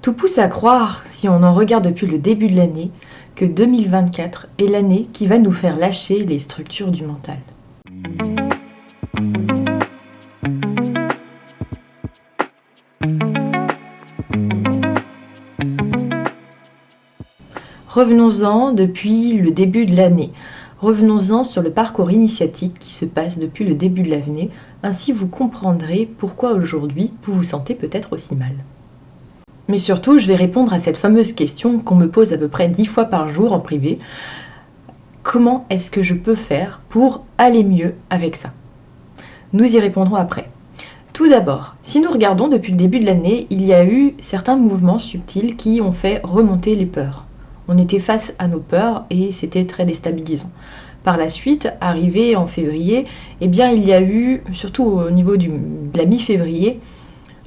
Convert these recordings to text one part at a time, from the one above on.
Tout pousse à croire, si on en regarde depuis le début de l'année, que 2024 est l'année qui va nous faire lâcher les structures du mental. Revenons-en depuis le début de l'année. Revenons-en sur le parcours initiatique qui se passe depuis le début de l'année, ainsi vous comprendrez pourquoi aujourd'hui vous vous sentez peut-être aussi mal. Mais surtout, je vais répondre à cette fameuse question qu'on me pose à peu près 10 fois par jour en privé. Comment est-ce que je peux faire pour aller mieux avec ça ? Nous y répondrons après. Tout d'abord, si nous regardons depuis le début de l'année, il y a eu certains mouvements subtils qui ont fait remonter les peurs. On était face à nos peurs et c'était très déstabilisant. Par la suite, arrivé en février, il y a eu, surtout au niveau de la mi-février,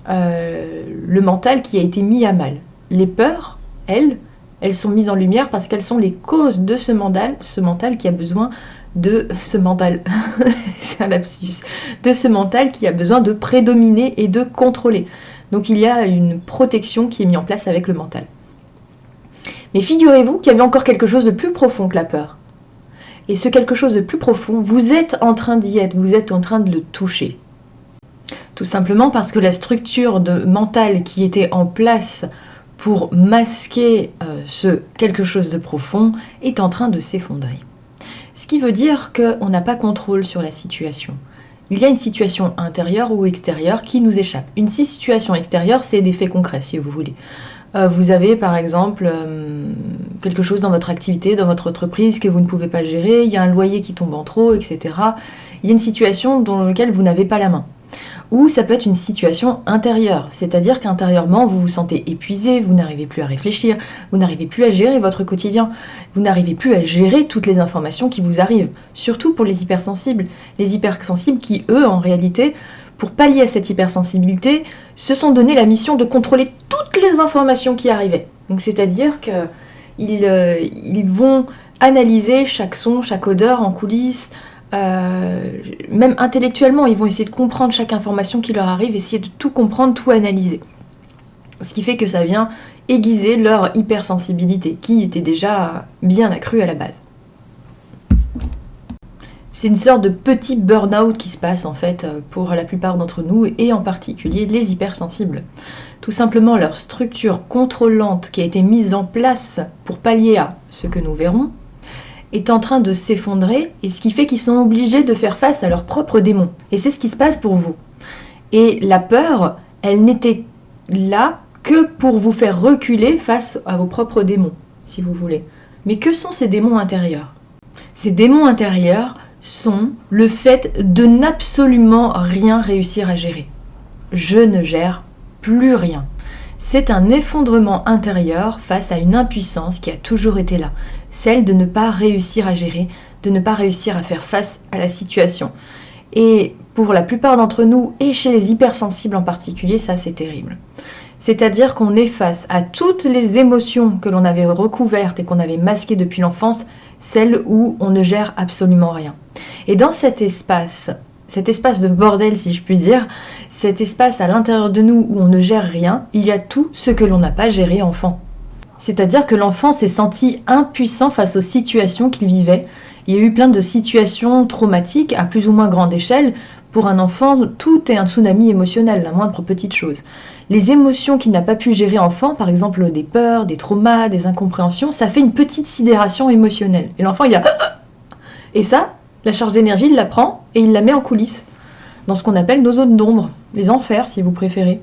le mental qui a été mis à mal. Les peurs, elles sont mises en lumière parce qu'elles sont les causes de ce mental qui a besoin de ce mental. C'est un lapsus. De ce mental qui a besoin de prédominer et de contrôler. Donc il y a une protection qui est mise en place avec le mental. Mais figurez-vous qu'il y avait encore quelque chose de plus profond que la peur. Et ce quelque chose de plus profond, vous êtes en train d'y être, vous êtes en train de le toucher. Tout simplement parce que la structure mentale qui était en place pour masquer ce quelque chose de profond est en train de s'effondrer. Ce qui veut dire qu'on n'a pas contrôle sur la situation. Il y a une situation intérieure ou extérieure qui nous échappe. Une situation extérieure, c'est des faits concrets, si vous voulez. Vous avez par exemple quelque chose dans votre activité, dans votre entreprise que vous ne pouvez pas gérer, il y a un loyer qui tombe en trop, etc. Il y a une situation dans laquelle vous n'avez pas la main. Ou ça peut être une situation intérieure, c'est-à-dire qu'intérieurement vous vous sentez épuisé, vous n'arrivez plus à réfléchir, vous n'arrivez plus à gérer votre quotidien, vous n'arrivez plus à gérer toutes les informations qui vous arrivent, surtout pour les hypersensibles. Les hypersensibles qui, eux, en réalité, pour pallier à cette hypersensibilité, se sont donné la mission de contrôler toutes les informations qui arrivaient. Donc c'est-à-dire qu'ils vont analyser chaque son, chaque odeur en coulisses, même intellectuellement, ils vont essayer de comprendre chaque information qui leur arrive, essayer de tout comprendre, tout analyser. Ce qui fait que ça vient aiguiser leur hypersensibilité, qui était déjà bien accrue à la base. C'est une sorte de petit burn-out qui se passe en fait pour la plupart d'entre nous, et en particulier les hypersensibles. Tout simplement leur structure contrôlante qui a été mise en place pour pallier à ce que nous verrons, est en train de s'effondrer, et ce qui fait qu'ils sont obligés de faire face à leurs propres démons. Et c'est ce qui se passe pour vous. Et la peur, elle n'était là que pour vous faire reculer face à vos propres démons, si vous voulez. Mais que sont ces démons intérieurs ? Ces démons intérieurs sont le fait de n'absolument rien réussir à gérer. Je ne gère plus rien. C'est un effondrement intérieur face à une impuissance qui a toujours été là, celle de ne pas réussir à gérer, de ne pas réussir à faire face à la situation. Et pour la plupart d'entre nous, et chez les hypersensibles en particulier, ça c'est terrible. C'est-à-dire qu'on est face à toutes les émotions que l'on avait recouvertes et qu'on avait masquées depuis l'enfance, celles où on ne gère absolument rien. Et dans cet espace de bordel si je puis dire, cet espace à l'intérieur de nous où on ne gère rien, il y a tout ce que l'on n'a pas géré enfant. C'est-à-dire que l'enfant s'est senti impuissant face aux situations qu'il vivait. Il y a eu plein de situations traumatiques à plus ou moins grande échelle. Pour un enfant, tout est un tsunami émotionnel, la moindre petite chose. Les émotions qu'il n'a pas pu gérer enfant, par exemple des peurs, des traumas, des incompréhensions, ça fait une petite sidération émotionnelle. Et l'enfant, il a... Et ça, la charge d'énergie, il la prend et il la met en coulisses, dans ce qu'on appelle nos zones d'ombre, les enfers si vous préférez.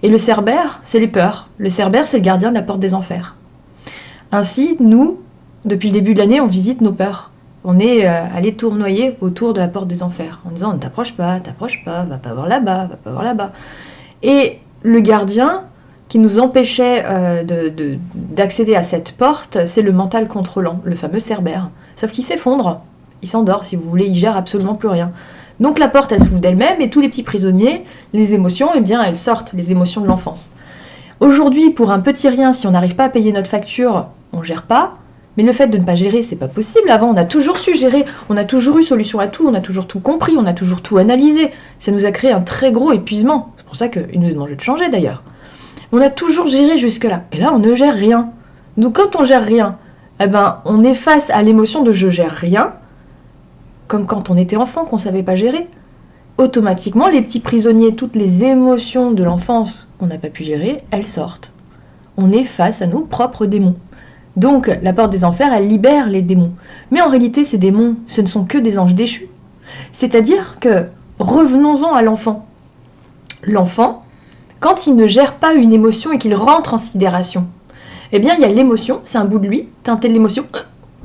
Et le cerbère, c'est les peurs. Le cerbère, c'est le gardien de la porte des enfers. Ainsi, nous, depuis le début de l'année, on visite nos peurs. On est allé tournoyer autour de la porte des enfers, en disant « ne t'approche pas, va pas voir là-bas, va pas voir là-bas ». Et le gardien qui nous empêchait d'accéder à cette porte, c'est le mental contrôlant, le fameux cerbère. Sauf qu'il s'effondre, il s'endort, si vous voulez, il gère absolument plus rien. Donc la porte, elle s'ouvre d'elle-même, et tous les petits prisonniers, les émotions, eh bien, elles sortent, les émotions de l'enfance. Aujourd'hui, pour un petit rien, si on n'arrive pas à payer notre facture, on ne gère pas. Mais le fait de ne pas gérer, c'est pas possible. Avant, on a toujours su gérer, on a toujours eu solution à tout, on a toujours tout compris, on a toujours tout analysé. Ça nous a créé un très gros épuisement. C'est pour ça qu'il nous a demandé de changer d'ailleurs. On a toujours géré jusque-là. Et là, on ne gère rien. Donc quand on gère rien, eh ben, on est face à l'émotion de je gère rien, comme quand on était enfant qu'on ne savait pas gérer. Automatiquement, les petits prisonniers, toutes les émotions de l'enfance qu'on n'a pas pu gérer, elles sortent. On est face à nos propres démons. Donc, la porte des enfers, elle libère les démons. Mais en réalité, ces démons, ce ne sont que des anges déchus. C'est-à-dire que, revenons-en à l'enfant. L'enfant, quand il ne gère pas une émotion et qu'il rentre en sidération, eh bien, il y a l'émotion, c'est un bout de lui, teinté de l'émotion,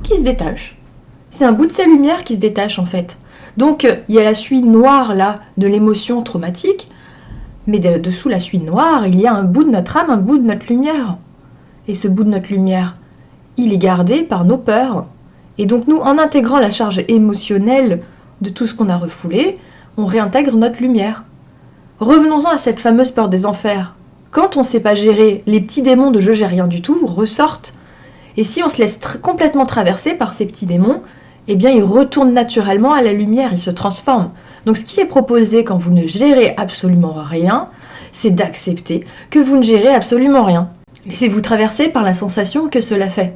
qui se détache. C'est un bout de sa lumière qui se détache, en fait. Donc, il y a la suie noire, là, de l'émotion traumatique, mais dessous la suie noire, il y a un bout de notre âme, un bout de notre lumière. Et ce bout de notre lumière, il est gardé par nos peurs. Et donc, nous, en intégrant la charge émotionnelle de tout ce qu'on a refoulé, on réintègre notre lumière. Revenons-en à cette fameuse peur des enfers. Quand on ne sait pas gérer, les petits démons de « je gère rien du tout » ressortent. Et si on se laisse complètement traverser par ces petits démons, eh bien, ils retournent naturellement à la lumière, ils se transforment. Donc, ce qui est proposé quand vous ne gérez absolument rien, c'est d'accepter que vous ne gérez absolument rien. Laissez-vous traverser par la sensation que cela fait.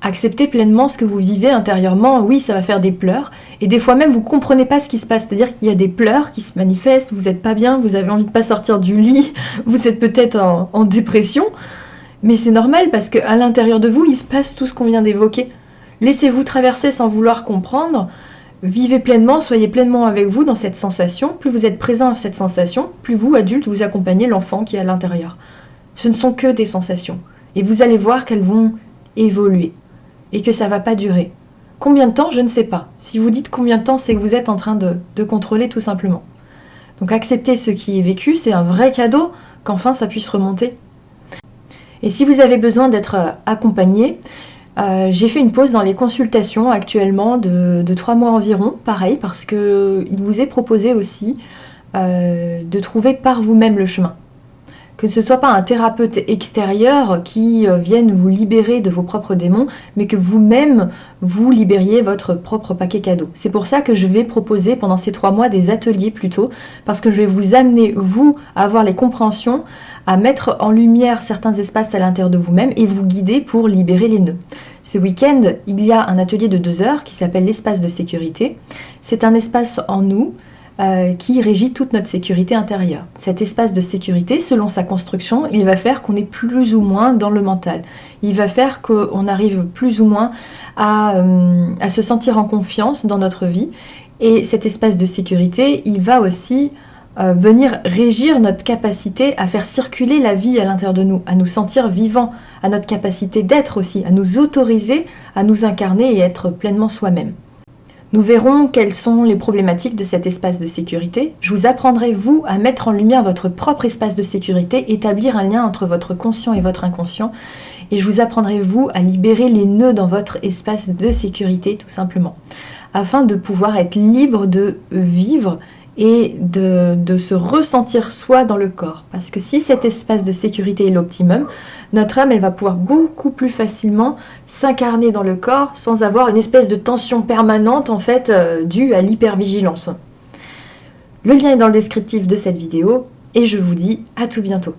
Acceptez pleinement ce que vous vivez intérieurement. Oui, ça va faire des pleurs. Et des fois même, vous ne comprenez pas ce qui se passe. C'est-à-dire qu'il y a des pleurs qui se manifestent, vous n'êtes pas bien, vous avez envie de ne pas sortir du lit, vous êtes peut-être en dépression. Mais c'est normal parce qu'à l'intérieur de vous, il se passe tout ce qu'on vient d'évoquer. Laissez-vous traverser sans vouloir comprendre. Vivez pleinement, soyez pleinement avec vous dans cette sensation. Plus vous êtes présent à cette sensation, plus vous, adulte, vous accompagnez l'enfant qui est à l'intérieur. Ce ne sont que des sensations. Et vous allez voir qu'elles vont évoluer. Et que ça ne va pas durer. Combien de temps, je ne sais pas. Si vous dites combien de temps, c'est que vous êtes en train de contrôler tout simplement. Donc accepter ce qui est vécu, c'est un vrai cadeau qu'enfin ça puisse remonter. Et si vous avez besoin d'être accompagné, j'ai fait une pause dans les consultations actuellement de 3 mois environ, pareil, parce qu'il vous est proposé aussi de trouver par vous-même le chemin. Que ce ne soit pas un thérapeute extérieur qui vienne vous libérer de vos propres démons, mais que vous-même, vous libériez votre propre paquet cadeau. C'est pour ça que je vais proposer pendant ces 3 mois des ateliers plutôt, parce que je vais vous amener, vous, à avoir les compréhensions, à mettre en lumière certains espaces à l'intérieur de vous-même et vous guider pour libérer les nœuds. Ce week-end, il y a un atelier de 2 heures qui s'appelle l'espace de sécurité. C'est un espace en nous qui régit toute notre sécurité intérieure. Cet espace de sécurité, selon sa construction, il va faire qu'on est plus ou moins dans le mental. Il va faire qu'on arrive plus ou moins à se sentir en confiance dans notre vie. Et cet espace de sécurité, il va aussi venir régir notre capacité à faire circuler la vie à l'intérieur de nous, à nous sentir vivants, à notre capacité d'être aussi, à nous autoriser à nous incarner et être pleinement soi-même. Nous verrons quelles sont les problématiques de cet espace de sécurité. Je vous apprendrai, vous, à mettre en lumière votre propre espace de sécurité, établir un lien entre votre conscient et votre inconscient. Et je vous apprendrai, vous, à libérer les nœuds dans votre espace de sécurité, tout simplement, afin de pouvoir être libre de vivre et de se ressentir soi dans le corps. Parce que si cet espace de sécurité est l'optimum, notre âme, elle va pouvoir beaucoup plus facilement s'incarner dans le corps sans avoir une espèce de tension permanente, en fait, due à l'hypervigilance. Le lien est dans le descriptif de cette vidéo et je vous dis à tout bientôt.